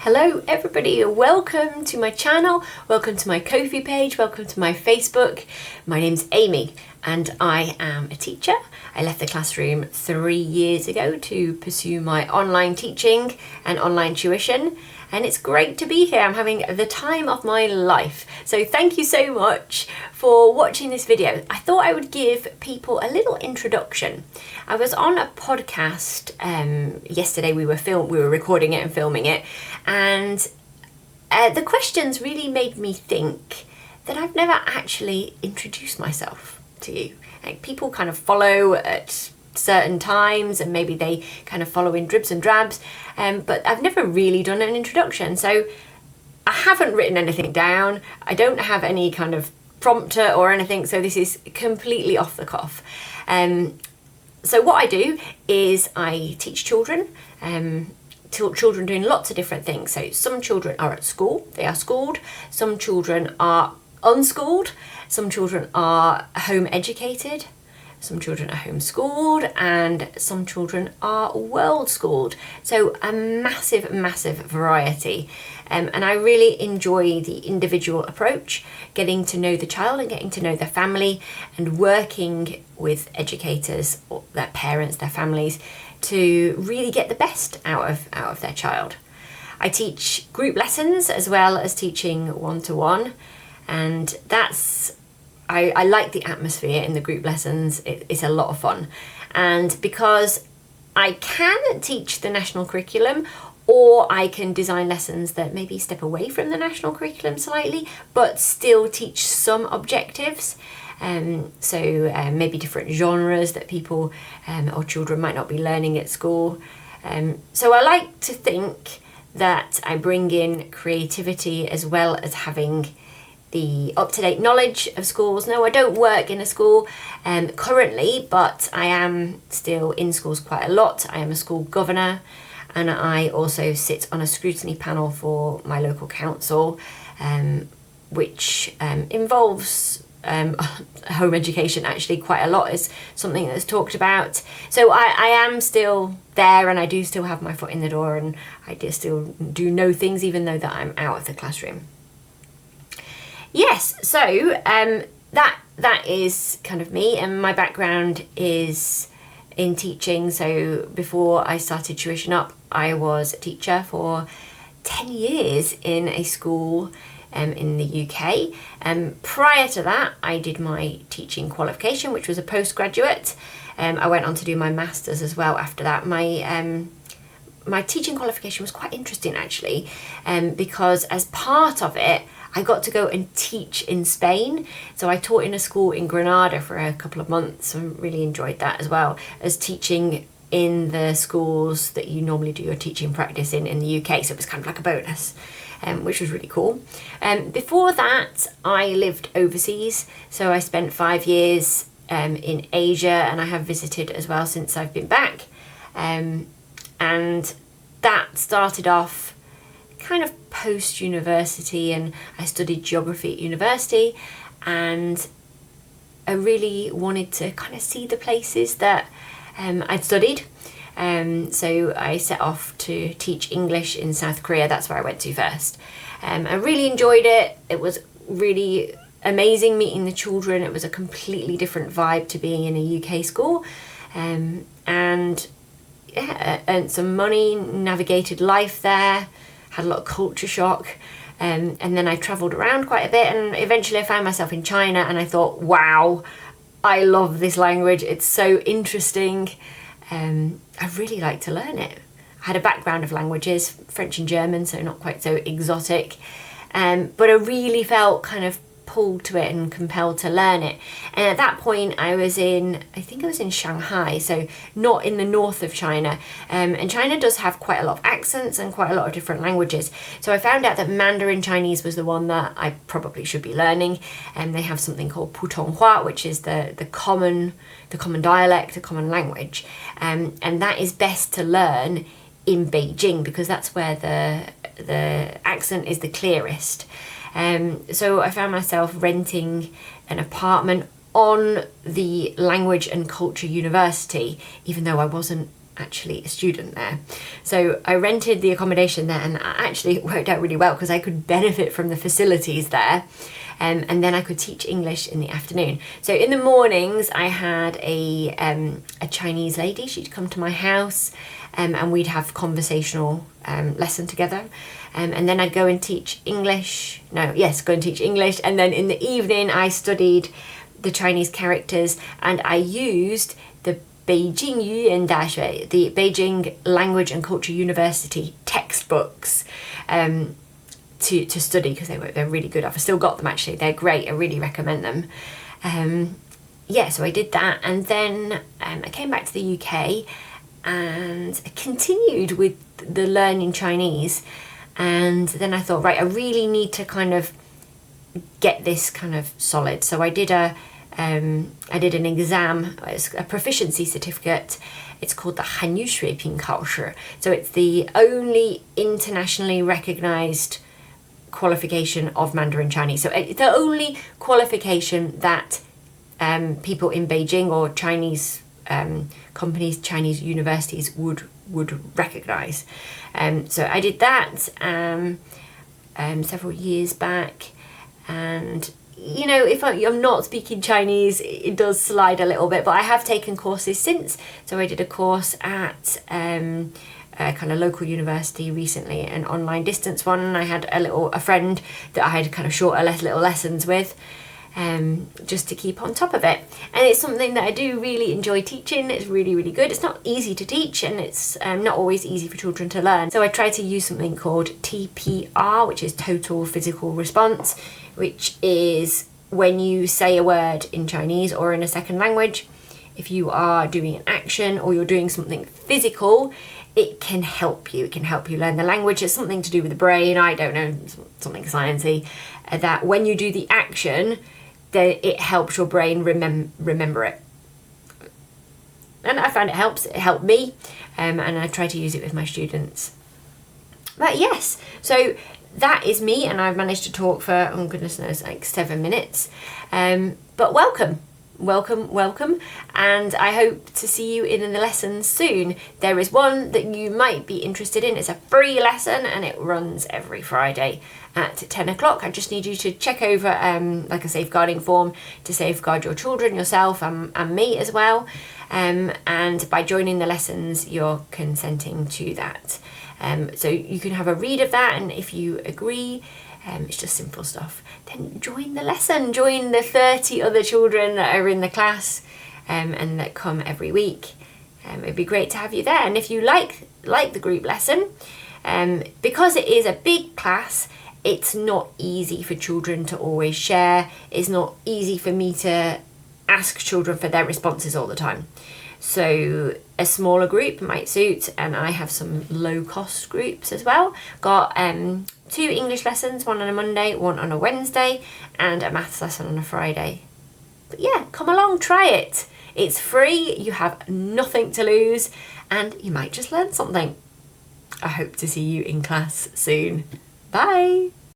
Hello everybody, welcome to my channel, welcome to my Ko-fi page, welcome to my Facebook. My name's Amy and I am a teacher. I left the classroom 3 years ago to pursue my online teaching and online tuition, and it's great to be here. I'm having the time of my life. So thank you so much for watching this video. I thought I would give people a little introduction. I was on a podcast yesterday. We were recording it and filming it, and the questions really made me think that I've never actually introduced myself to you. Like, people kind of follow at certain times and maybe they kind of follow in dribs and drabs, but I've never really done an introduction. So I haven't written anything down. I don't have any kind of prompter or anything, so this is completely off the cuff. So what I do is I teach children, children doing lots of different things. So some children are at school, they are schooled, some children are unschooled, some children are home educated, some children are homeschooled, and some children are world schooled. So a massive variety. And I really enjoy the individual approach, getting to know the child and getting to know their family, and working with educators, or their parents, their families, to really get the best out of their child. I teach group lessons as well as teaching one-to-one, and I like the atmosphere in the group lessons. It's a lot of fun. And because I can teach the national curriculum, or I can design lessons that maybe step away from the national curriculum slightly, but still teach some objectives. So maybe different genres that people or children might not be learning at school. So I like to think that I bring in creativity as well as having the up-to-date knowledge of schools. No, I don't work in a school currently, but I am still in schools quite a lot. I am a school governor, and I also sit on a scrutiny panel for my local council, which involves home education. Actually, quite a lot is something that's talked about. So I am still there, and I do still have my foot in the door, and I still do know things even though that I'm out of the classroom. Yes, so that is kind of me, and my background is in teaching. So before I started Tuition Up, I was a teacher for 10 years in a school in the UK. Prior to that, I did my teaching qualification, which was a postgraduate. I went on to do my master's as well after that. My teaching qualification was quite interesting, actually, because as part of it, I got to go and teach in Spain. So I taught in a school in Granada for a couple of months and really enjoyed that, as well as teaching in the schools that you normally do your teaching practice in the UK. So it was kind of like a bonus, which was really cool. Before that, I lived overseas. So I spent 5 years in Asia, and I have visited as well since I've been back. And that started off kind of post-university, and I studied geography at university, and I really wanted to kind of see the places that I'd studied. So I set off to teach English in South Korea. That's where I went to first. I really enjoyed it. It was really amazing meeting the children. It was a completely different vibe to being in a UK school. And yeah, earned some money, navigated life there, had a lot of culture shock, and then I travelled around quite a bit, and eventually I found myself in China, and I thought, wow, I love this language, it's so interesting. I really like to learn it. I had a background of languages, French and German, so not quite so exotic, but I really felt kind of pulled to it and compelled to learn it. And at that point I think I was in Shanghai, so not in the north of China, and China does have quite a lot of accents and quite a lot of different languages. So I found out that Mandarin Chinese was the one that I probably should be learning, and they have something called Putonghua, which is the common dialect, the common language, and that is best to learn in Beijing, because that's where the accent is the clearest. So I found myself renting an apartment on the Language and Culture University, even though I wasn't actually a student there. So I rented the accommodation there, and actually it worked out really well because I could benefit from the facilities there. And then I could teach English in the afternoon. So in the mornings I had a Chinese lady. She'd come to my house, and we'd have conversational lesson together. And then I'd go and teach English. Go and teach English. And then in the evening I studied the Chinese characters, and I used the Beijing Yuyan Daxue, the Beijing Language and Culture University textbooks to study, because they're really good. I've still got them actually. They're great. I really recommend them. So I did that, and then I came back to the UK and I continued with the learning Chinese. And then I thought, right, I really need to kind of get this kind of solid. So I did an exam, a proficiency certificate. It's called the Hanyu Shuiping Kaoshi. So it's the only internationally recognized qualification of Mandarin Chinese. So it's the only qualification that people in Beijing or Chinese companies, Chinese universities would recognize. So I did that several years back, and if I'm not speaking Chinese, it does slide a little bit, but I have taken courses since. So I did a course at a kind of local university recently, an online distance one, and I had a friend that I had kind of shorter little lessons with, just to keep on top of it. And it's something that I do really enjoy teaching. It's really, really good. It's not easy to teach, and it's not always easy for children to learn. So I try to use something called TPR, which is Total Physical Response, which is when you say a word in Chinese or in a second language, if you are doing an action or you're doing something physical, it can help you. It can help you learn the language. It's something to do with the brain. I don't know, something sciencey. That when you do the action, then it helps your brain remember it. And I found it helps. It helped me, and I try to use it with my students. But yes, so that is me, and I've managed to talk for, oh goodness knows, like 7 minutes. But welcome, and I hope to see you in the lessons soon. There is one that you might be interested in. It's a free lesson, and it runs every Friday at 10 o'clock. I just need you to check over like a safeguarding form to safeguard your children, yourself, and me as well. And by joining the lessons, you're consenting to that. So you can have a read of that, and if you agree, it's just simple stuff, then join the lesson. Join the 30 other children that are in the class and that come every week. It'd be great to have you there. And if you like the group lesson, because it is a big class, it's not easy for children to always share. It's not easy for me to ask children for their responses all the time. So a smaller group might suit, and I have some low-cost groups as well. Got 2 English lessons, one on a Monday, one on a Wednesday, and a maths lesson on a Friday. But yeah, come along, try it. It's free, you have nothing to lose, and you might just learn something. I hope to see you in class soon. Bye!